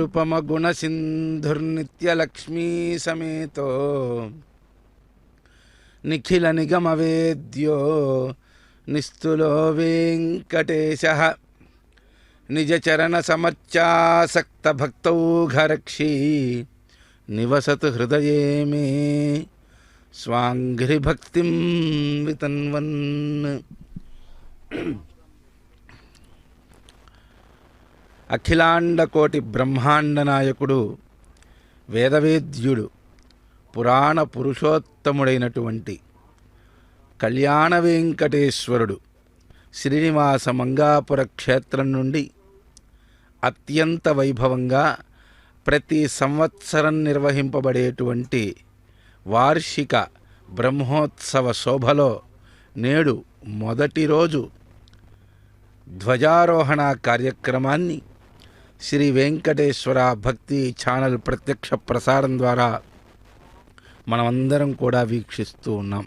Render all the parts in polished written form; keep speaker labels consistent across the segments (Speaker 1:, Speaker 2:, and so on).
Speaker 1: నిరుపమ గుణ సింధుర్నిత్యలక్ష్మీ సమేతో నిఖిల నిగమ వేద్యో నిస్తులో వెంకటేశః నిజ చరణ సమర్చాసక్త భక్తౌఘరక్షీ నివసతు హృదయే మే స్వాంఘ్రి భక్తిం వితన్వన్. అఖిలాండకోటి బ్రహ్మాండ నాయకుడు, వేదవేద్యుడు, పురాణ పురుషోత్తముడైనటువంటి కళ్యాణ వెంకటేశ్వరుడు శ్రీనివాస మంగాపుర క్షేత్రం నుండి అత్యంత వైభవంగా ప్రతి సంవత్సరం నిర్వహింపబడేటువంటి వార్షిక బ్రహ్మోత్సవ శోభలో నేడు మొదటి రోజు ధ్వజారోహణ కార్యక్రమాన్ని శ్రీ వెంకటేశ్వర భక్తి ఛానల్ ప్రత్యక్ష ప్రసారం ద్వారా మనమందరం కూడా వీక్షిస్తూ ఉన్నాం.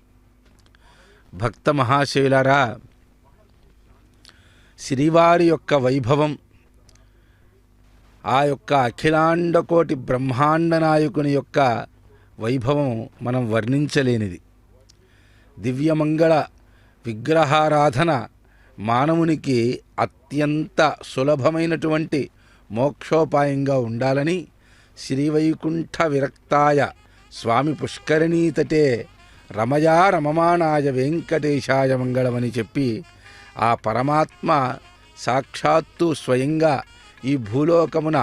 Speaker 1: భక్త మహాశైలారా, శ్రీవారి యొక్క వైభవం, ఆ యొక్క అఖిలాండకోటి బ్రహ్మాండ నాయకుని యొక్క వైభవం మనం వర్ణించలేనిది. దివ్యమంగళ విగ్రహారాధన మానవునికి అత్యంత సులభమైనటువంటి మోక్షోపాయంగా ఉండాలని శ్రీవైకుంఠ విరక్తాయ స్వామి పుష్కరిణీతటే రమయా రమమానాయ వెంకటేశాయ మంగళమని చెప్పి ఆ పరమాత్మ సాక్షాత్తు స్వయంగా ఈ భూలోకమున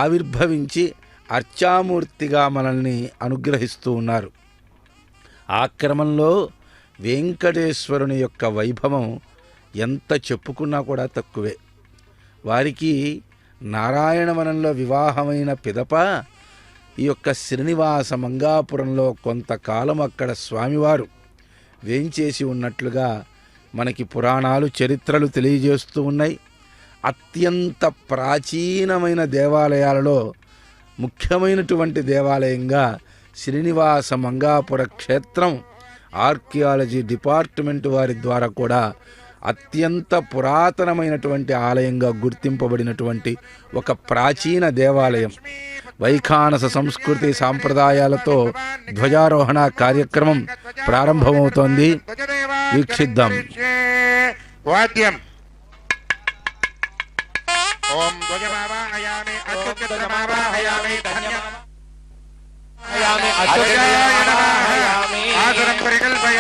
Speaker 1: ఆవిర్భవించి అర్చామూర్తిగా మనల్ని అనుగ్రహిస్తూ ఉన్నారు. ఆ క్రమంలో వెంకటేశ్వరుని యొక్క వైభవం ఎంత చెప్పుకున్నా కూడా తక్కువే. వారికి నారాయణవనంలో వివాహమైన పిదప ఈ యొక్క శ్రీనివాస మంగాపురంలో కొంతకాలం అక్కడ స్వామివారు వేంచేసి ఉన్నట్లుగా మనకి పురాణాలు, చరిత్రలు తెలియజేస్తూ ఉన్నాయి. అత్యంత ప్రాచీనమైన దేవాలయాలలో ముఖ్యమైనటువంటి దేవాలయంగా శ్రీనివాస మంగాపుర క్షేత్రం ఆర్కియాలజీ డిపార్ట్మెంట్ వారి ద్వారా కూడా అత్యంత పురాతనమైనటువంటి ఆలయంగా గుర్తింపబడినటువంటి ఒక ప్రాచీన దేవాలయం. వైఖానస సంస్కృతి సాంప్రదాయాలతో ధ్వజారోహణ కార్యక్రమం ప్రారంభమవుతోంది. వీక్షిద్దాం.
Speaker 2: వాద్యం ఓం ధ్వజమావాహయామి అత్యుత్తమమావాహయామి ధన్యమావాహయామి అత్యుత్తమమావాహయామి ఆదరం పరికల్పయ.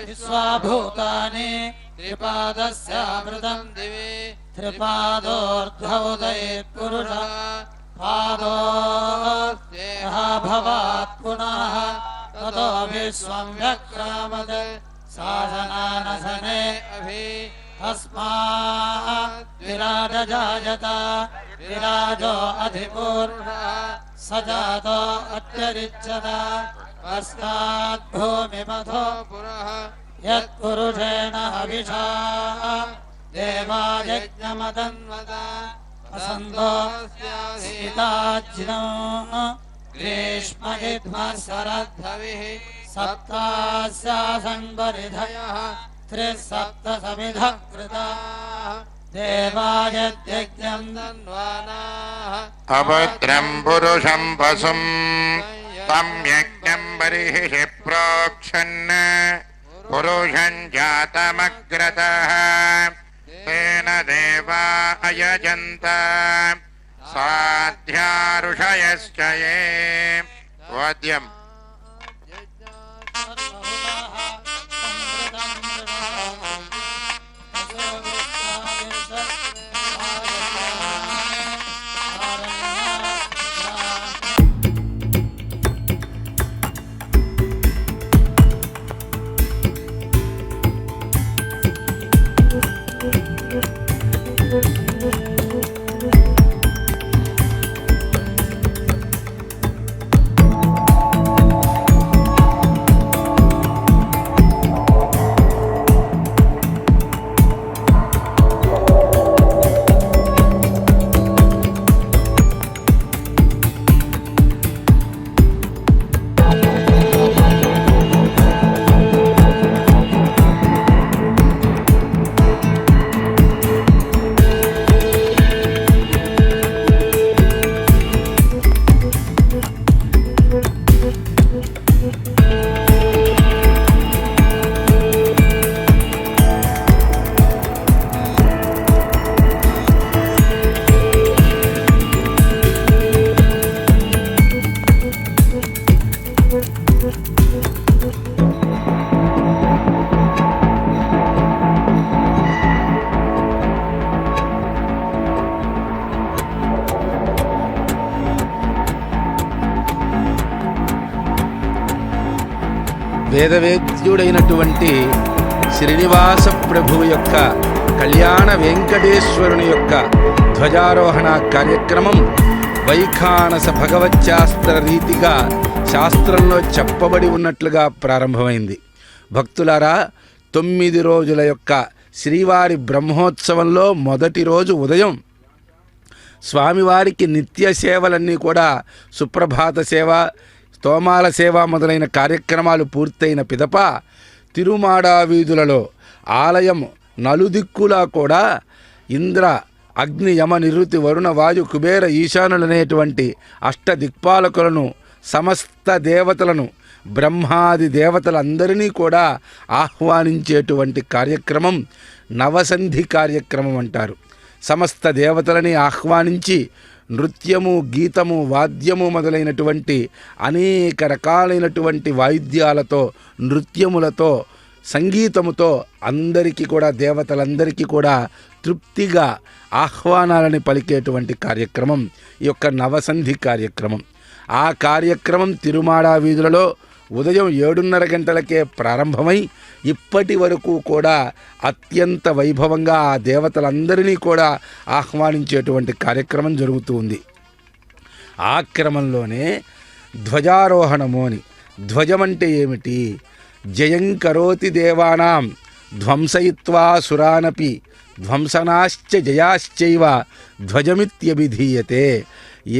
Speaker 3: విశ్వాభూతాని త్రిపాదస్యామృతం దివి త్రిపాదోర్ధౌదయేత్ పురుషః పాదోస్యేహ భవాత్ పునః తతో విశ్వం వ్యక్రామద్ శాసనానసనే అభి తస్మాత్ विराजजायत विराजो अधिपूर्णः स जातो अत्यरिच्यत अस्मात् भूमिमथो पुरः यत्पुरुषेण हविषा देवायज्ञमदन्वत वसन्तो सीताज्नो ग्रीष्म इद्मः शरद्धविः सप्तास्यासङ्गरिधयः त्रिसप्तसमिधः कृताः देवायज्ञं दन्वानाः
Speaker 2: अभद्रं पुरुषं पशुं तं यज्ञं बर्हिषि प्रोक्षन् पुरुषं जातमग्रतः तेन देवा अयजन्त साध्या ऋषयश्च ये वाद्यम्
Speaker 1: వేదవేద్యుడైనటువంటి శ్రీనివాస ప్రభువు యొక్క కళ్యాణ వెంకటేశ్వరుని యొక్క ధ్వజారోహణ కార్యక్రమం వైఖానస భగవచ్శాస్త్ర రీతిగా శాస్త్రంలో చెప్పబడి ఉన్నట్లుగా ప్రారంభమైంది. భక్తులారా, 9 రోజుల యొక్క శ్రీవారి బ్రహ్మోత్సవంలో మొదటి రోజు ఉదయం స్వామివారికి నిత్య సేవలన్నీ కూడా సుప్రభాత సేవ, స్తోమాల సేవ మొదలైన కార్యక్రమాలు పూర్తయిన పిదప తిరుమాడ వీధులలో ఆలయం నలుదిక్కులా కూడా ఇంద్ర, అగ్ని, యమ, నిరుతి, వరుణ, వాయు, కుబేర, ఈశానులనేటువంటి అష్టదిక్పాలకులను, సమస్త దేవతలను, బ్రహ్మాది దేవతలందరినీ కూడా ఆహ్వానించేటువంటి కార్యక్రమం నవసంధి కార్యక్రమం అంటారు. సమస్త దేవతలని ఆహ్వానించి నృత్యము, గీతము, వాద్యము మొదలైనటువంటి అనేక రకాలైనటువంటి వాయిద్యాలతో, నృత్యములతో, సంగీతముతో అందరికీ కూడా, దేవతలందరికీ కూడా తృప్తిగా ఆహ్వానాలని పలికేటువంటి కార్యక్రమం ఈ యొక్క నవసంధి కార్యక్రమం. ఆ కార్యక్రమం తిరుమాడ వీధులలో ఉదయం 7:30 గంటలకే ప్రారంభమై ఇప్పటి వరకు కూడా అత్యంత వైభవంగా ఆ దేవతలందరినీ కూడా ఆహ్వానించేటువంటి కార్యక్రమం జరుగుతూ ఉంది. ఆ క్రమంలోనే ధ్వజారోహణము అని. ధ్వజమంటే ఏమిటి? జయం కరోతి దేవానాం ధ్వంసయిత్వా సురానపి ధ్వంసనాశ్చ జయాశ్చైవ ధ్వజమిత్యభిధీయతే.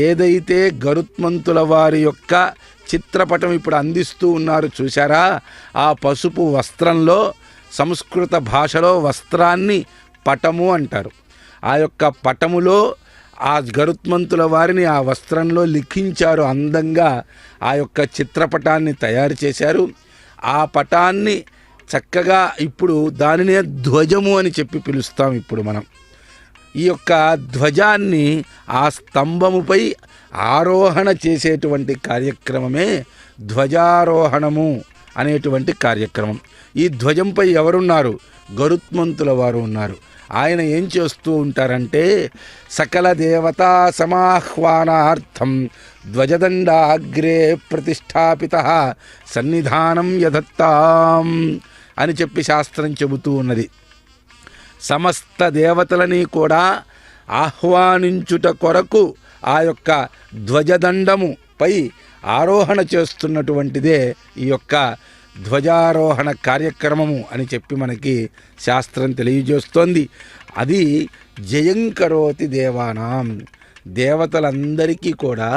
Speaker 1: ఏదైతే గరుత్మంతుల వారి యొక్క చిత్రపటం ఇప్పుడు అందిస్తూ ఉన్నారు చూశారా, ఆ పసుపు వస్త్రంలో సంస్కృత భాషలో వస్త్రాన్ని పటము అంటారు. ఆ యొక్క పటములో ఆ గరుత్మంతుల వారిని ఆ వస్త్రంలో లిఖించారు. అందంగా ఆ యొక్క చిత్రపటాన్ని తయారు చేశారు. ఆ పటాన్ని చక్కగా ఇప్పుడు దానినే ధ్వజము అని చెప్పి పిలుస్తాం. ఇప్పుడు మనం ఈ యొక్క ధ్వజాన్ని ఆ స్తంభముపై ఆరోహణ చేసేటువంటి కార్యక్రమమే ధ్వజారోహణము అనేటువంటి కార్యక్రమం. ఈ ధ్వజంపై ఎవరున్నారు? గరుత్మంతుల వారు ఉన్నారు. ఆయన ఏం చేస్తూ ఉంటారంటే, సకల దేవతా సమాహ్వానార్థం ధ్వజదండాగ్రే ప్రతిష్టాపిత సన్నిధానం యదత్తాం అని చెప్పి శాస్త్రం చెబుతూ ఉన్నది. సమస్త దేవతలని కూడా ఆహ్వానించుట కొరకు ఆ యొక్క ధ్వజదండముపై ఆరోహణ చేస్తున్నటువంటిదే ఈ యొక్క ధ్వజారోహణ కార్యక్రమము అని చెప్పి మనకి శాస్త్రం తెలియజేస్తోంది. అది జయంకరోతి దేవానాం, దేవతలందరికీ కూడా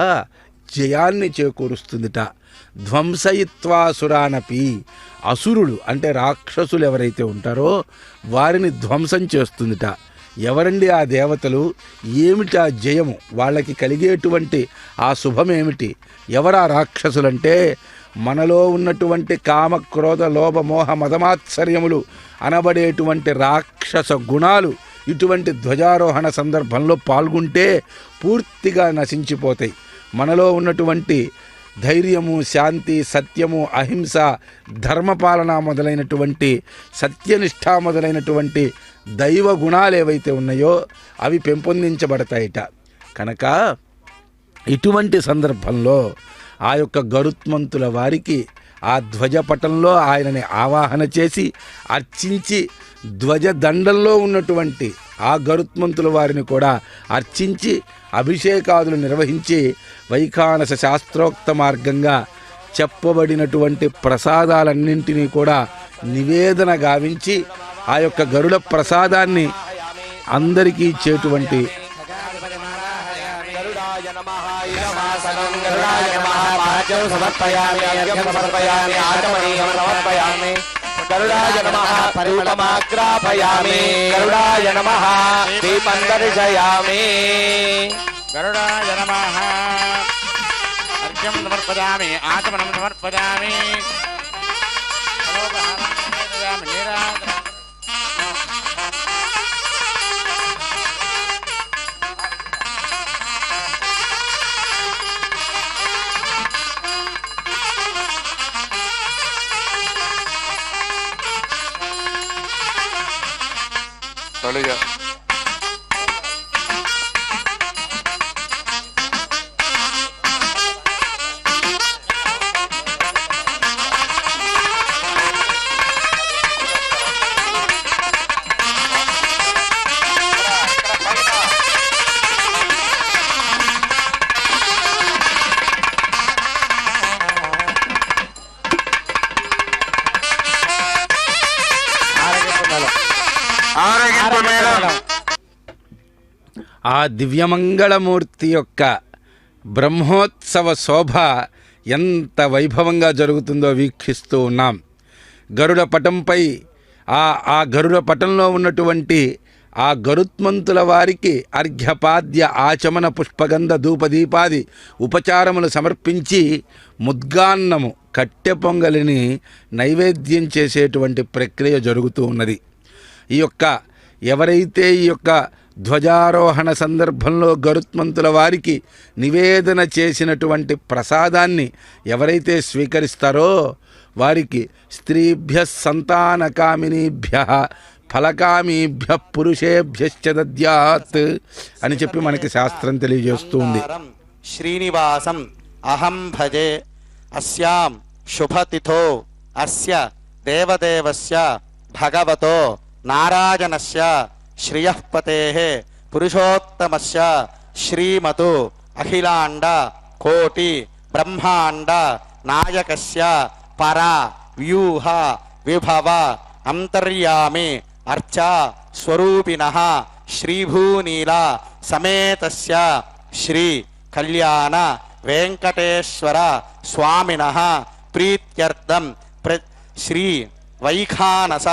Speaker 1: జయాన్ని చేకూరుస్తుందిట. ధ్వంసయిత్వాసురానపి, అసురులు అంటే రాక్షసులు ఎవరైతే ఉంటారో వారిని ధ్వంసం చేస్తుందిట. ఎవరండి ఆ దేవతలు? ఏమిటి ఆ జయము? వాళ్ళకి కలిగేటువంటి ఆ శుభమేమిటి? ఎవరా రాక్షసులంటే మనలో ఉన్నటువంటి కామ క్రోధ లోభ మోహ మదమాత్సర్యములు అనబడేటువంటి రాక్షస గుణాలు ఇటువంటి ధ్వజారోహణ సందర్భంలో పాల్గొంటే పూర్తిగా నశించిపోతాయి. మనలో ఉన్నటువంటి ధైర్యము, శాంతి, సత్యము, అహింస, ధర్మపాలన మొదలైనటువంటి సత్యనిష్ట మొదలైనటువంటి దైవ గుణాలు ఏవైతే ఉన్నాయో అవి పెంపొందించబడతాయిట. కనుక ఇటువంటి సందర్భంలో ఆ యొక్క గరుత్మంతుల వారికి ఆ ధ్వజపటంలో ఆయనని ఆవాహన చేసి అర్చించి, ధ్వజదండంలో ఉన్నటువంటి ఆ గరుత్మంతుల వారిని కూడా అర్చించి అభిషేకాదులు నిర్వహించి వైఖానస శాస్త్రోక్త మార్గంగా చెప్పబడినటువంటి ప్రసాదాలన్నింటినీ కూడా నివేదన గావించి ఆ యొక్క గరుడ ప్రసాదాన్ని అందరికీ ఇచ్చేటువంటి
Speaker 4: గరుడాయ నమః రూపమాగ్రాపయామి, గరుడాయ నమః దీపం దర్శయామి,
Speaker 2: గరుడాయ నమః అర్ఘ్యం సమర్పయామి, ఆచమనం సమర్పయామి, తొలిగా ఆరోగ్యం మేడం.
Speaker 1: ఆ దివ్యమంగళమూర్తి యొక్క బ్రహ్మోత్సవ శోభ ఎంత వైభవంగా జరుగుతుందో వీక్షిస్తూ ఉన్నాం. గరుడ పటంపై ఆ గరుడ పటంలో ఉన్నటువంటి ఆ గరుత్మంతుల వారికి అర్ఘ్యపాద్య ఆచమన పుష్పగంధ ధూపదీపాది ఉపచారములు సమర్పించి ముద్గాన్నము కట్టె పొంగలిని నైవేద్యం చేసేటువంటి ప్రక్రియ జరుగుతూ ఉన్నది. ఈ యొక్క ఎవరైతే ఈ యొక్క ధ్వజారోహణ సందర్భంలో గరుత్మంతుల వారికి నివేదన చేసినటువంటి ప్రసాదాన్ని ఎవరైతే స్వీకరిస్తారో వారికి స్త్రీభ్య సంతానకామినీభ్య ఫలకామీభ్య పురుషేభ్యశ్చ దద్యాత్ అని చెప్పి మనకి శాస్త్రం తెలియజేస్తుంది.
Speaker 4: శ్రీనివాసం అహం భజే అస్యాం శుభతిథో అస్య దేవదేవస్య భగవతో నారాయణస్య శ్రియఃపతేః పురుషోత్తమస్య శ్రీమతు అఖిలాండ కోటి బ్రహ్మాండ నాయకస్య పర వ్యూహ విభవ అంతర్యామి అర్చా స్వరూపిణః శ్రీభూనీల సమేతస్య శ్రీ కళ్యాణ వెంకటేశ్వర స్వామినః ప్రీత్యర్థం శ్రీ వైఖానస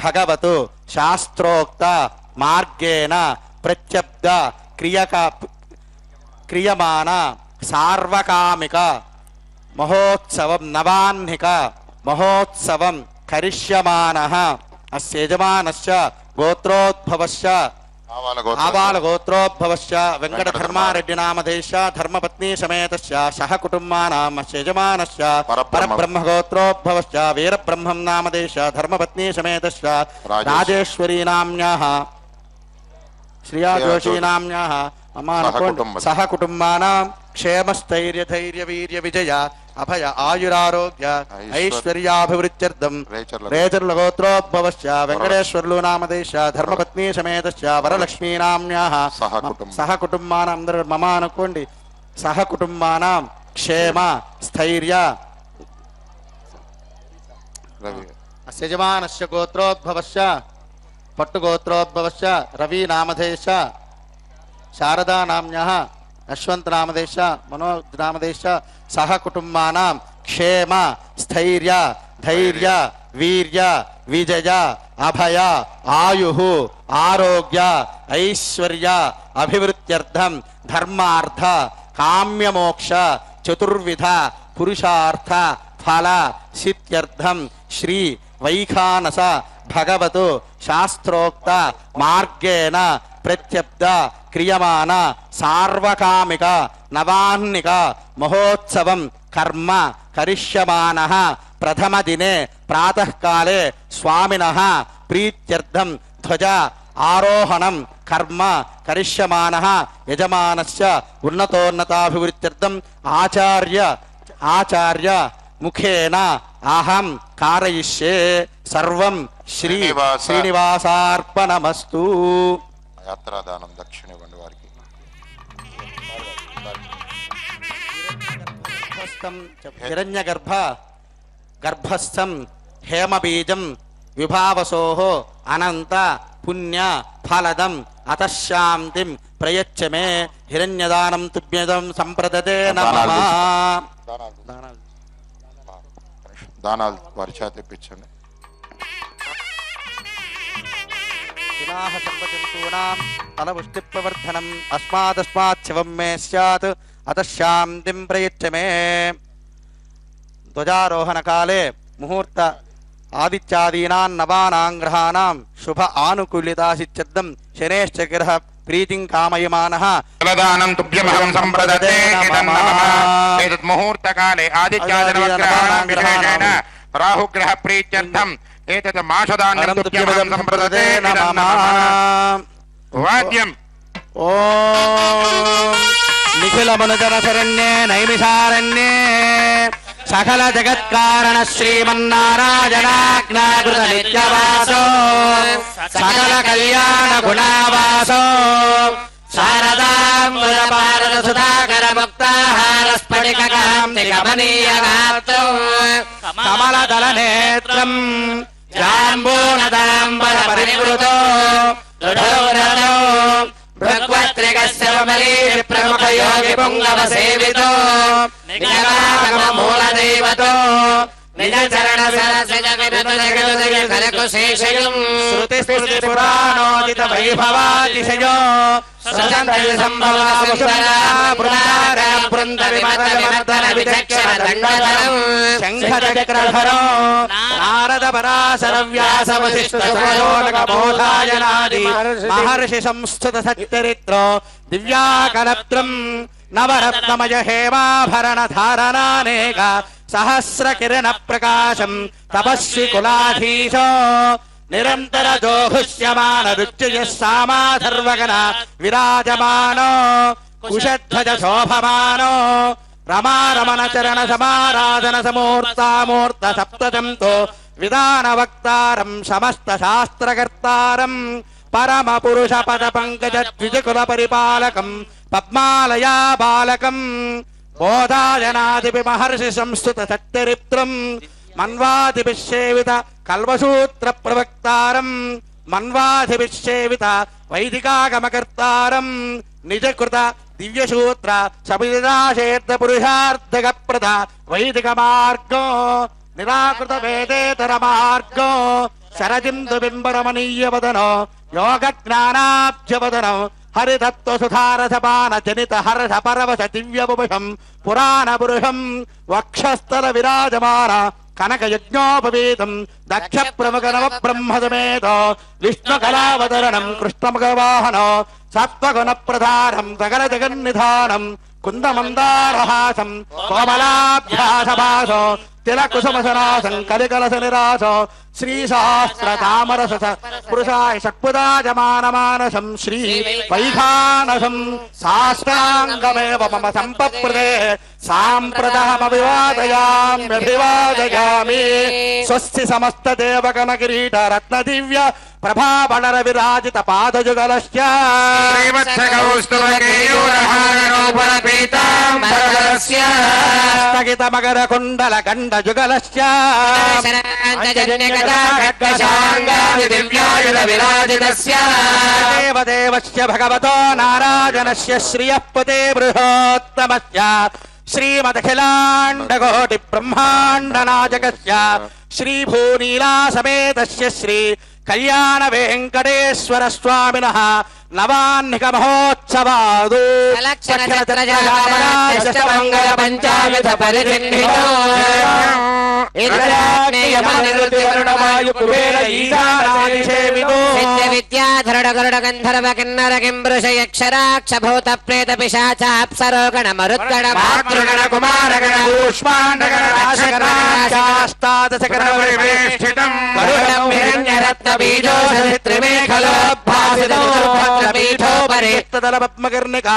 Speaker 4: భగవతు శాస్త్రోక్త మార్గేణ ప్రత్యబ్ద క్రియమాణ సార్వకామిక మహోత్సవం నవాహ్నిక మహోత్సవం కరిష్యమానః అస్య యజమానస్య గోత్రోద్భవస్య ఆబాల గోత్రోద్భవస్య వెంకటధర్మారెడ్డి నామధేశ ధర్మపత్ని సమేతస్య సహ కుటుంబానాం అస్య యజమానస్య పరబ్రహ్మ గోత్రోద్భవస్య వీరబ్రహ్మం నామధేశ ధర్మపత్ని సమేతస్య రాజేశ్వరీ నామ్యాః శ్రియా జోషీ నామ్యాః సహ కుటుంబానాం క్షేమస్థైర్య ధైర్య వీర్య విజయ అభయ ఆయురారోగ్య ఐశ్వర్యాభివృద్ధ్యర్థం
Speaker 2: రేచర్ల
Speaker 4: రేచర్ల గోత్రోద్భవశ్చ వెంకటేశ్వర్లు నామదేశ ధర్మపత్ని సమేతశ్చ వరలక్ష్మీనామ్యాః సహ కుటుంబానం అందరూ మమ అనుకోండి సహ కుటుంబానం క్షేమ స్థైర్య
Speaker 2: రవి
Speaker 4: యజమానస్య గోత్రోద్భవశ్చ పట్టుగోత్రోద్భవశ్చ రవి నామధేశ శారదా నామ్యః యశ్వంత్ నామదేశ మనోజ్ నామదేశ సహ కుటుంబానాం క్షేమ స్థైర్య ధైర్య వీర్య విజయ అభయ ఆయు ఆరోగ్య ఐశ్వర్య అభివృద్ధ్యర్థం ధర్మార్థ కామ్యమోక్ష చతుర్విధ పురుషార్థ ఫల సిద్ధ్యర్థం శ్రీ వైఖానస భగవతు శాస్త్రోక్త మార్గేణ ప్రత్యబ్ద క్రియమాన సార్వకామిక నవాహ్నిక మహోత్సవం కర్మ కరిష్యమానః ప్రథమ దినే ప్రాతఃకాలే స్వామినః ప్రీత్యర్థం ధ్వజ ఆరోహణం కర్మ కరిష్యమానః యజమానస్య ఉన్నతోన్నతాభివృద్ధ్యర్థం ఆచార్య ముఖేన అహం కారయిష్యే సర్వం శ్రీ శ్రీనివాసార్పణమస్తు.
Speaker 2: యాత్రాదానం దక్షిణ ఇవ్వండి వారికి.
Speaker 4: గర్భస్థం హేమబీజం విభావసోః అనంత పుణ్య ఫలదం అతశాంతిం ప్రయచ్చ మే హిరణ్యదానం తుభ్యదం సంప్రదతే నమః.
Speaker 2: దానాలు వారి చేత తెప్పించండి.
Speaker 4: వినాహ సర్వజంతూనాం ఫలపుష్టి ప్రవర్ధనం అస్మాదస్మాత్ శివం మే స్యాత్ అతశాంతిం ప్రయచ్చ మే. ధ్వజారోహణ కాలే ముహూర్త ఆదిత్యాదీనాం నవానాం గ్రహాణాం శుభ ఆనుకూల్యతాసిత్యర్థం శనేశ్చ గ్రహ ప్రీతిం కామయమానః
Speaker 2: ఫలదానం తుభ్యమహం సంప్రదతే నమః. ఏతత్ ముహూర్తకాలే ఆదిత్యాదినవగ్రహాణాం విశేషేణ రాహుగ్రహ ప్రీత్యర్థం ఏతత్ మాషదానం తుభ్యమహం సంప్రదతే నమః. వాద్యం
Speaker 4: ఓం నిఖిల మనుజన శరణ్యే నైమిషారణ్యే సకల జగత్కారణ శ్రీమన్నారాయణాజ్ఞాకృత నిత్యవాసో సకల కళ్యాణ గుణావాసో శారదాంబుజపారద సుధాకర ముక్తాహార స్ఫటికకాంతికమనీయ గాత్రో కమలదళ నేత్రం జాంబూనదాంబర పరివృతో దృఢోరలో భగవత్రికస్య ప్రముఖ యోగి పుంగవ సేవితో నిగమాగమ మూల దైవతో నిజ చరణ సరసిజ విరతులకు శేషయం శృతి స్మృతి పురాణోదిత వైభవాతిశయో సజంతరి సంభవ సుందర బృందార బృంద విమత వివర్ధన విచక్షణ దండధరం శంఖ చక్రధరో నారద పరాశర వ్యాస వశిష్ఠ సయోనక బోధాయనాది మహర్షి సంస్థిత సచ్చరిత్రో దివ్యాకలత్రం నవరత్నమయ హేమాభరణ ధారణానేక సహస్ర కిరణ ప్రకాశం తపస్వి కులాధీశో నిరంతర జోహుష్యమాన రుచ్యయ సామాధర్వగణ విరాజమానో కుశధ్వజ శోభమానో రమారమణ చరణ సమారాధన సమూర్తామూర్త సప్తజంతో విధాన వక్తారం సమస్త శాస్త్రకర్తారం పరమ పురుష పద పంకజ ద్విజకుల పరిపాలకం పద్మాలయా బాలకం బోధాయనాదిపి మహర్షి సంస్థుత సత్యరిత్రం మన్వాదిభిషేవిత కల్వసూత్ర ప్రవక్తారం మన్వాదిభిషేవిత వైదికాగమకర్తారం నిజకృత దివ్యసూత్ర సవిదాశేర్ధ పురుషార్థక ప్రద వైదిక మార్గో నిరాకృత వేదేతర మార్గో శరజిందు బింబరమణీయ వదనో యోగ జ్ఞానాబ్జవదనో హరితత్వ సుధారసపాన జనిత హర్ష పరవశ దివ్యపురుషం పురాణ పురుషం వక్షస్థల విరాజమాన కనక యజ్ఞోపవీతం దక్ష ప్రముఖ నవ బ్రహ్మసమేతో విష్ణు కళావతరణం కృష్ణముఖవాహనో సత్వగుణ ప్రధానం సకల జగన్నిధానం కుందమందారహాసం కోమలాభ్యాసభాసో తిల కుసుమసనాసం కలికలస నిరాసో శ్రీ సహస్ర తామరస పురుషాయ షట్పుదాజమానమానసం శ్రీ వైఖానసం సాష్టాంగమేవ మమ సంపప్రదే సాంప్రదమభివాదయామ్యభివాదయామి స్వస్తి సమస్త దేవగణ కిరీట రత్న దివ్య ప్రభాబణర విరాజిత పాదయుగలశ్చ స్థగిత మకర కుండల గండ యుగలశ్చ దేవదేవస్య భగవతో నారాయణస్య శ్రియః పతే బృహోత్తమస్య శ్రీమదఖిలాండకోటి బ్రహ్మాండ నాయకస్య శ్రీభూనీలా సమేతస్య శ్రీ కళ్యాణ వెంకటేశ్వర స్వామినః నవాన్నిక మహోత్సవాదు
Speaker 5: మంగళ పంచాయుధ పరిచిహ్నితో విద్యాధరుడ గరుడ గంధర్వ కిన్నర కింబృష యక్షరాక్ష భూత ప్రేత పిశాచాప్సరో గణ మరుద్గణ మాతృగణ కుమార గణ కూష్మాండగణ రాశగణాష్టాదశ గణ పరివేష్టితం వరుణం హిరణ్యరత్న బీజోషిత్రిమేఖలోద్భాసితో భద్రపీఠో పరిస్తదల పద్మకర్ణిక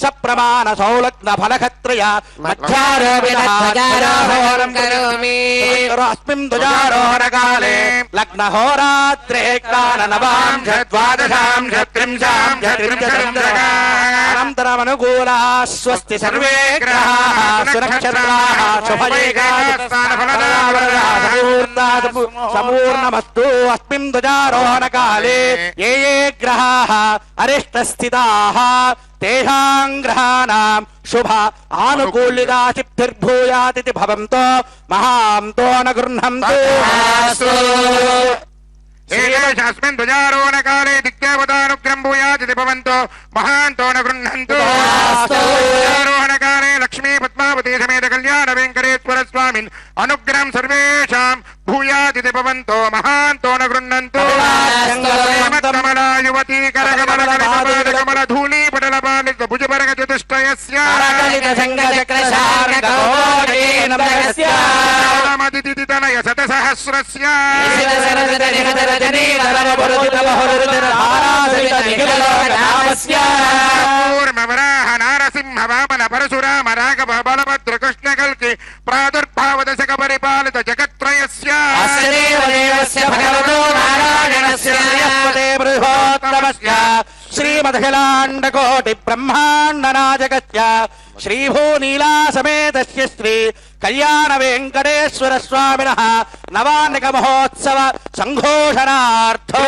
Speaker 5: సప్రమాణ సౌలగ్న ఫలక్షత్రయ మధ్యారోహణం కరోమి అస్మిన్ ధ్వజారోహణ కాలే లగ్న హోరాత్రే కాల నవాంశ ద్వాదశాంశ త్రింశాంశ అనంతరమనుకూలా స్వస్తి సర్వే గ్రహాః సునక్షత్రాః సంపూర్ణమస్తు అస్మిన్ ధ్వజారోహణ కాలే ఏ ఏ గ్రహాః అరిష్టస్థితాః తేషాం గ్రహాణాం శుభ ఆనుకూల్యతా సిద్ధిర్భూయాతిథి భవంతో మహాంతో న గృహంతు
Speaker 2: अस्मिन् ध्वजारोहण काले दिग्देवतानुग्रहं भूयातिथि भवन्तो महान्तो न गृह्णन्तु ध्वजारोहण काले लक्ष्मी पद्मावती समेत कल्याण वेंकटेश्वर स्वामिन् अनुग्रहं सर्वेषां भूयातिथि भवन्तो महान्तो न गृह्णन्तु कमला युवती करकमल धूली पटल पालित भुजवर्ग चतुष्टयस्य तनय शतसहस्रस्य वराह नारसिंह वामन परशुराम राघव बलभद्र कृष्ण कल्कि प्रादुर्भाव दशक परिपालित जगत्त्रयस्य
Speaker 4: श्रीमदखिलांडकोटि ब्रह्मांड नायकस्य श्रीभूनीला समेतस्य श्री कल्याण वेंकटेश्वर स्वामिनः नवान्निक महोत्सव संघोषणार्थो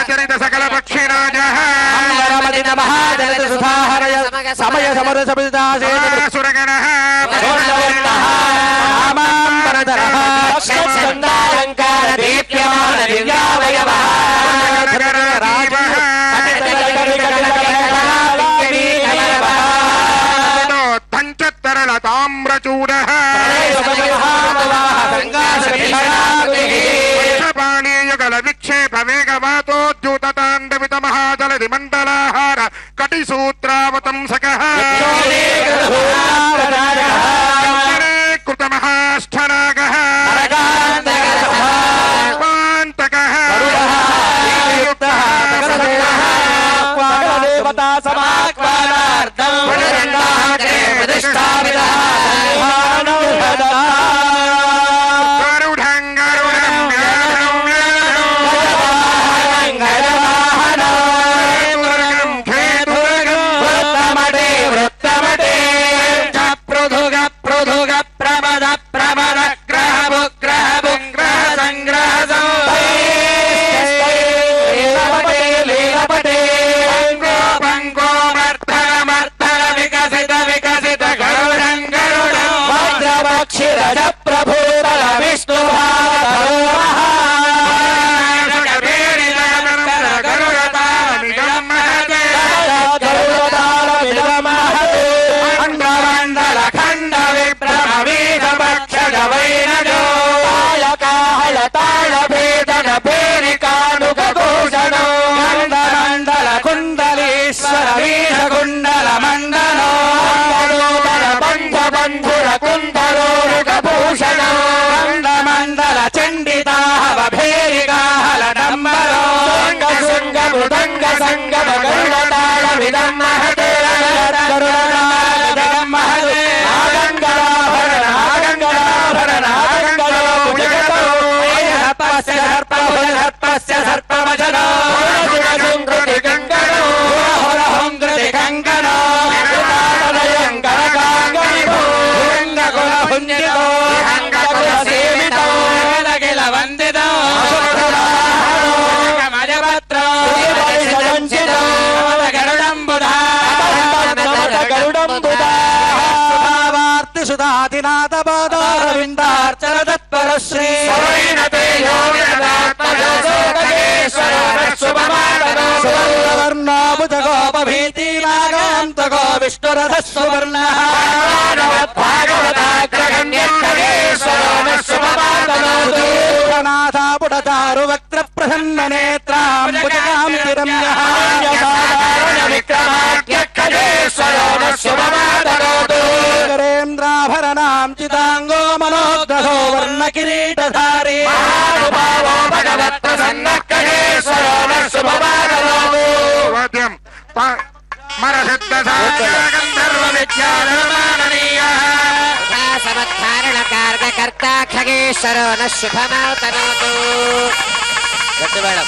Speaker 2: चरित सकल पक्षिराजः
Speaker 4: मंगलमदिन महाजलित सुधाहरय समय समर
Speaker 2: सुरगणः
Speaker 4: रामाम्बरधरः
Speaker 5: छन्दोलङ्कार दीप्यमान दिव्यावयवः
Speaker 2: ताम्रचूडः पाणीयुगल विक्षेप वेगवातोद्युत ताण्डवित महाजलधि मण्डलाहार कटिसूत्रावतंसकः कृत महाष्ठनागः पान्तकः
Speaker 4: देवता समाक्वानार्थं
Speaker 2: विकसित गरुडंगर
Speaker 4: గరుడాభరణమిదం మహతే గరుడాభరణమిదం మహతే నాగంగళాభరణ నాగంగళాభరణ నాగంగళో భుజగతో సర్పస్య సర్పభుజ సర్పస్య సర్పవచనో గుణగుణకృతి గంగణో గుణహురహుంకృతి గంగణో విరాటలయం గణగాంగణిభో భుంగగుణభుంజితో విహంగకులసేవితో వేదకిల వందితో మజపత్రో సంచితో గరుడంబుధా గరుడంబుధా సుధావార్తి సుధాధినాథ పాదారవిందార్చన తత్పర శ్రీ సువర్ణాభుజగోపభీతి నాగాంతగో విష్ణురథ సువర్ణ నాథాపుడచారు వక్ర ప్రసన్న నేత్రాంబుజాంబిరమ్యేంద్రాభరణాం చితాంగో మనోగ్రహో వర్ణ కిరీటధారి
Speaker 2: వాద్యం మరసిద్ధ గంధర్వ విద్యాధర్మాననీయ
Speaker 5: సమద్ధారణ కార్యకర్త ఖగేశ్వరో న శుభమాతనోతు. గట్టి మేడం.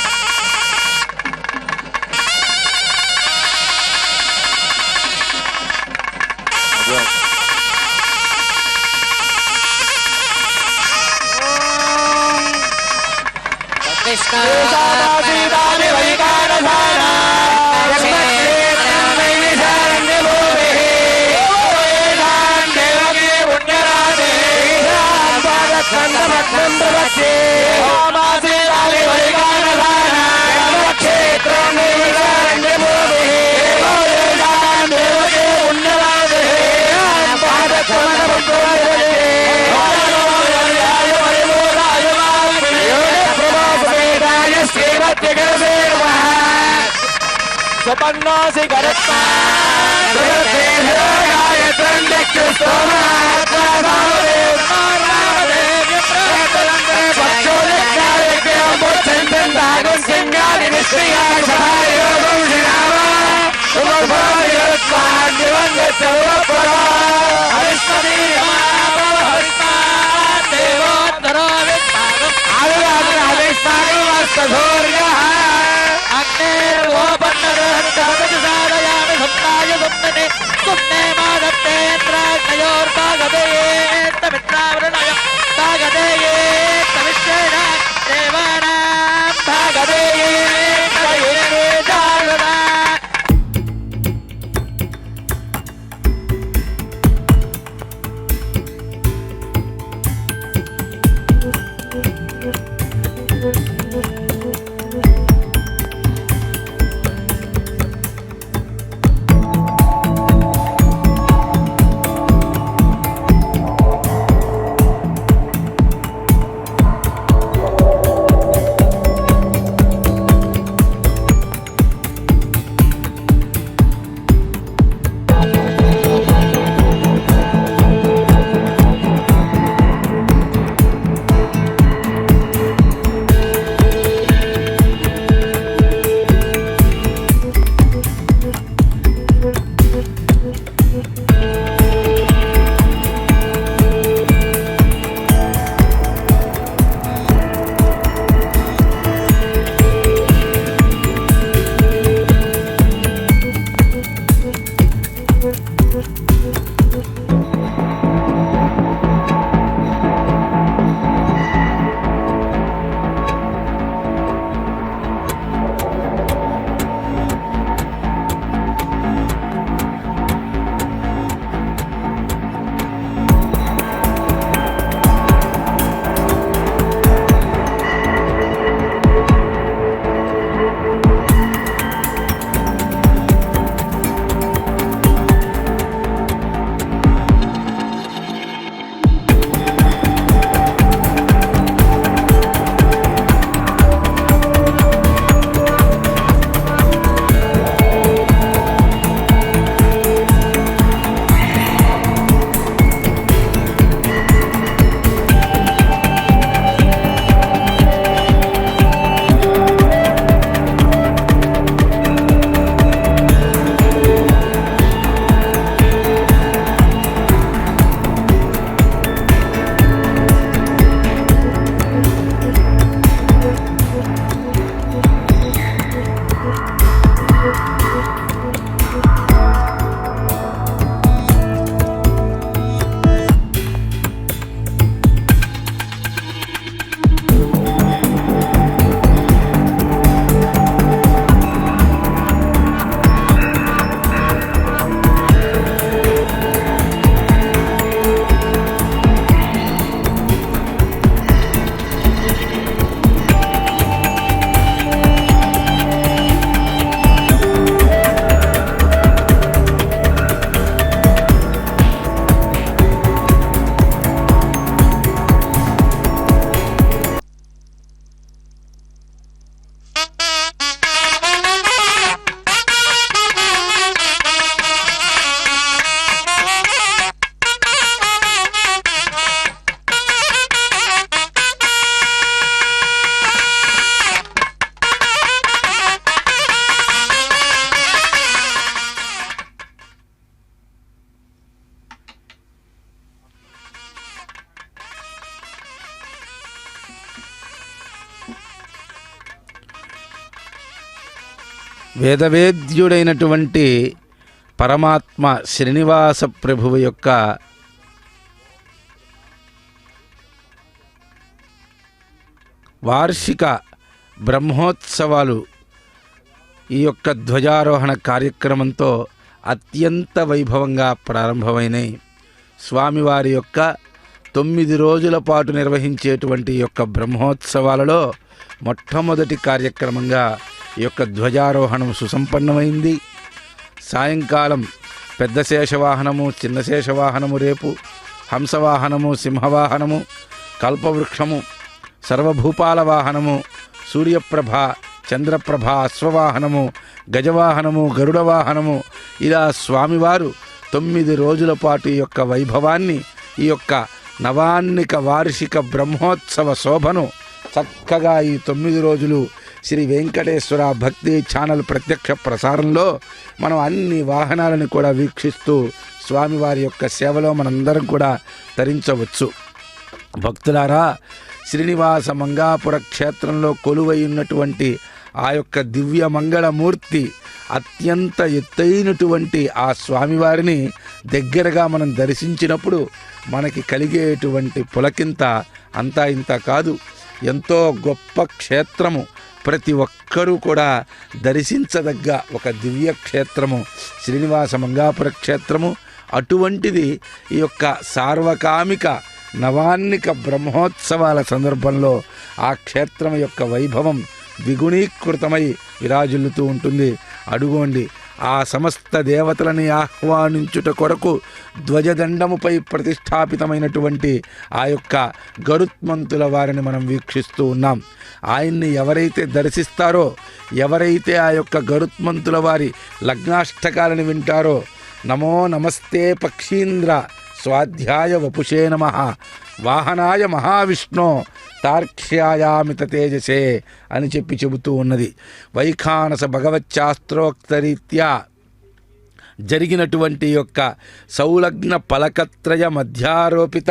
Speaker 5: కృష్ణ
Speaker 4: సుపర్ణోసి గరత్మా
Speaker 1: వేదవేద్యుడైనటువంటి పరమాత్మ శ్రీనివాస ప్రభువు యొక్క వార్షిక బ్రహ్మోత్సవాలు ఈ యొక్క ధ్వజారోహణ కార్యక్రమంతో అత్యంత వైభవంగా ప్రారంభమైనాయి. స్వామివారి యొక్క 9 రోజుల పాటు నిర్వహించేటువంటి యొక్క బ్రహ్మోత్సవాలలో మొట్టమొదటి కార్యక్రమంగా ఈ యొక్క ధ్వజారోహణం సుసంపన్నమైంది. సాయంకాలం పెద్ద శేషవాహనము, చిన్న శేషవాహనము, రేపు హంసవాహనము, సింహవాహనము, కల్పవృక్షము, సర్వభూపాల వాహనము, సూర్యప్రభ, చంద్రప్రభ, అశ్వవాహనము, గజవాహనము, గరుడ వాహనము, ఇలా స్వామివారు 9 రోజుల పాటు ఈ యొక్క వైభవాన్ని, ఈ యొక్క నవాన్నిక వార్షిక బ్రహ్మోత్సవ శోభను చక్కగా ఈ 9 రోజులు శ్రీ వెంకటేశ్వర భక్తి ఛానల్ ప్రత్యక్ష ప్రసారంలో మనం అన్ని వాహనాలను కూడా వీక్షిస్తూ స్వామివారి యొక్క సేవలో మనందరం కూడా తరించవచ్చు. భక్తులారా, శ్రీనివాస మంగాపుర క్షేత్రంలో కొలువై ఉన్నటువంటి ఆ యొక్క దివ్య మంగళమూర్తి అత్యంత ఎత్తైనటువంటి ఆ స్వామివారిని దగ్గరగా మనం దర్శించినప్పుడు మనకి కలిగేటువంటి పులకింత అంతా ఇంత కాదు. ఎంతో గొప్ప క్షేత్రము, ప్రతి ఒక్కరూ కూడా దర్శించదగ్గ ఒక దివ్య క్షేత్రము శ్రీనివాస మంగాపుర క్షేత్రము. అటువంటిది ఈ యొక్క సార్వకామిక నవాన్నిక బ్రహ్మోత్సవాల సందర్భంలో ఆ క్షేత్రం యొక్క వైభవం ద్విగుణీకృతమై విరాజిల్లుతూ ఉంటుంది. అడుగోండి, ఆ సమస్త దేవతలని ఆహ్వానించుట కొరకు ధ్వజదండముపై ప్రతిష్టాపితమైనటువంటి ఆ యొక్క గరుత్మంతుల వారిని మనం వీక్షిస్తూ ఉన్నాం. ఆయన్ని ఎవరైతే దర్శిస్తారో, ఎవరైతే ఆ యొక్క గరుత్మంతుల వారి లగ్నాష్టకాలను వింటారో, నమో నమస్తే పక్షీంద్ర స్వాధ్యాయ వపుషే నమః వాహనాయ మహావిష్ణో తార్క్ష్యాయామిత తేజసే అని చెబుతూ ఉన్నది. వైఖానస భగవచ్శాస్త్రోక్తరీత్యా జరిగినటువంటి యొక్క సౌలగ్న పలకత్రయ మధ్యారోపిత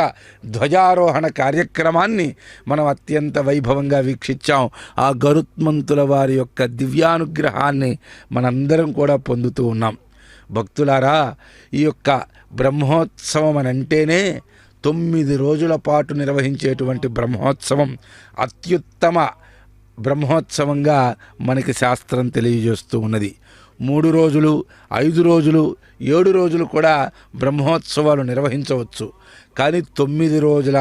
Speaker 1: ధ్వజారోహణ కార్యక్రమాన్ని మనం అత్యంత వైభవంగా వీక్షించాం. ఆ గరుత్మంతుల వారి యొక్క దివ్యానుగ్రహాన్ని మనందరం కూడా పొందుతూ ఉన్నాం. భక్తులారా, ఈ యొక్క బ్రహ్మోత్సవం అని అంటేనే 9 రోజుల పాటు నిర్వహించేటువంటి బ్రహ్మోత్సవం అత్యుత్తమ బ్రహ్మోత్సవంగా మనకి శాస్త్రం తెలియజేస్తూ ఉన్నది. 3 రోజులు, 5 రోజులు, 7 రోజులు కూడా బ్రహ్మోత్సవాలు నిర్వహించవచ్చు. కానీ 9 రోజుల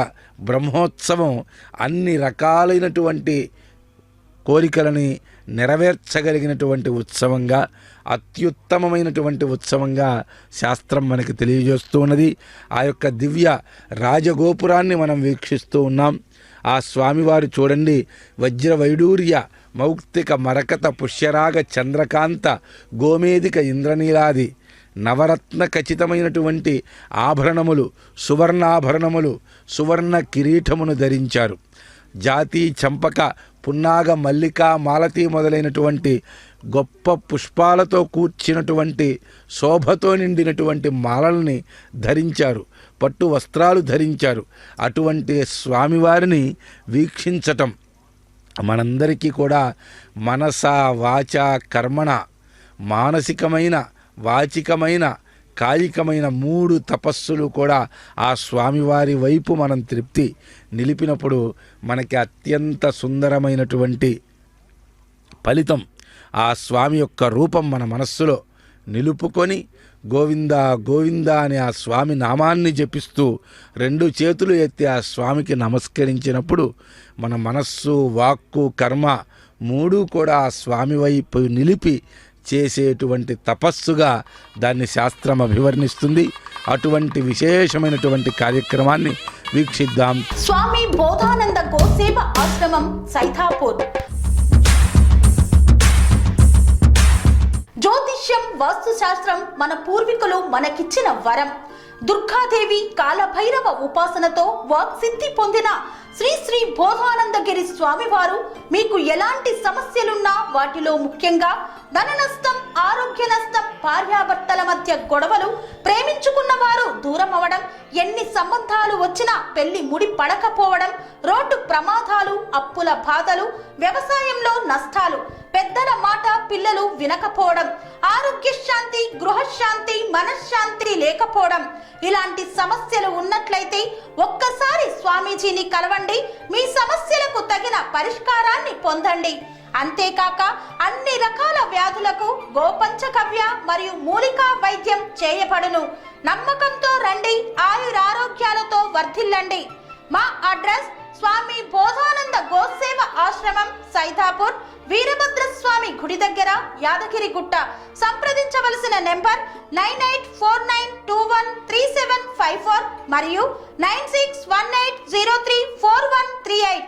Speaker 1: బ్రహ్మోత్సవం అన్ని రకాలైనటువంటి కోరికలని నెరవేర్చగలిగినటువంటి ఉత్సవంగా, అత్యుత్తమమైనటువంటి ఉత్సవంగా శాస్త్రం మనకి తెలియజేస్తూ ఉన్నది. ఆ యొక్క దివ్య రాజగోపురాన్ని మనం వీక్షిస్తూ ఉన్నాం. ఆ స్వామివారు చూడండి, వజ్ర వైడూర్య మౌక్తిక మరకత పుష్యరాగ చంద్రకాంత గోమేదిక ఇంద్రనీలాది నవరత్న ఖచ్చితమైనటువంటి ఆభరణములు, సువర్ణాభరణములు, సువర్ణ కిరీటమును ధరించారు. జాతి, చంపక, పున్నాగ, మల్లిక, మాలతి మొదలైనటువంటి గొప్ప పుష్పాలతో కూర్చినటువంటి శోభతో నిండినటువంటి మాలల్ని ధరించారు. పట్టు వస్త్రాలు ధరించారు. అటువంటి స్వామివారిని వీక్షించటం మనందరికీ కూడా మనస, వాచ, కర్మణ, మానసికమైన, వాచికమైన, కాయికమైన 3 తపస్సులు కూడా ఆ స్వామివారి వైపు మనం తృప్తి నిలిపినప్పుడు మనకి అత్యంత సుందరమైనటువంటి ఫలితం, ఆ స్వామి యొక్క రూపం మన మనస్సులో నిలుపుకొని గోవింద గోవింద అని ఆ స్వామి నామాన్ని జపిస్తూ 2 చేతులు ఎత్తి ఆ స్వామికి నమస్కరించినప్పుడు మన మనస్సు, వాక్కు, కర్మ 3 కూడా ఆ స్వామి వైపు నిలిపి చేసేటువంటి తపస్సుగా దాన్ని శాస్త్రం అభివర్ణిస్తుంది. అటువంటి విశేషమైనటువంటి కార్యక్రమాన్ని వీక్షిద్దాం.
Speaker 6: స్వామి బోధానంద గోసేవ ఆశ్రమం, సైథాపూర్. జ్యోతిష్యం, వాస్తుశాస్త్రం మన పూర్వీకులు మనకిచ్చిన వరం. దుర్గాదేవి, కాలభైరవ ఉపాసనతో వాక్సిద్ధి పొందిన శ్రీ శ్రీ బోధానందగిరి స్వామివారు మీకు ఎలాంటి సమస్యలున్నా, వాటిలో ముఖ్యంగా ధన నష్టం, ఆరోగ్య నష్టం, భార్యాభర్తల మధ్య గొడవలు, ప్రేమించుకున్న వారు దూరం అవడం, ఎన్ని సంబంధాలు వచ్చినా పెళ్లి ముడి పడకపోవడం, రోడ్డు ప్రమాదాలు, అప్పుల బాధలు, వ్యవసాయంలో నష్టాలు, పెద్దల మాట పిల్లలు వినకపోవడం, ఆరోగ్య శాంతి, గృహశాంతి, మనశ్శాంతి లేకపోవడం, ఇలాంటి సమస్యలు ఉన్నట్లయితే ఒక్కసారి స్వామీజీని కలవండి. మీ సమస్యలకు తగిన పరిష్కారాన్ని పొందండి. అంతేకాక అన్ని రకాల వ్యాధులకు గోపంచకవ్య మరియు మూలికా వైద్యం చేయబడును. నమ్మకంతో రండి, ఆయురారోగ్యాలతో వర్ధిల్లండి. మా అడ్రస్ స్వామి బోధానంద గోసేవ ఆశ్రమం, సైదాపూర్, వీరభద్రస్వామి గుడి దగ్గర, యాదగిరిగుట్ట. సంప్రదించవలసిన నెంబర్ 9849213754 మరియు 9618034138.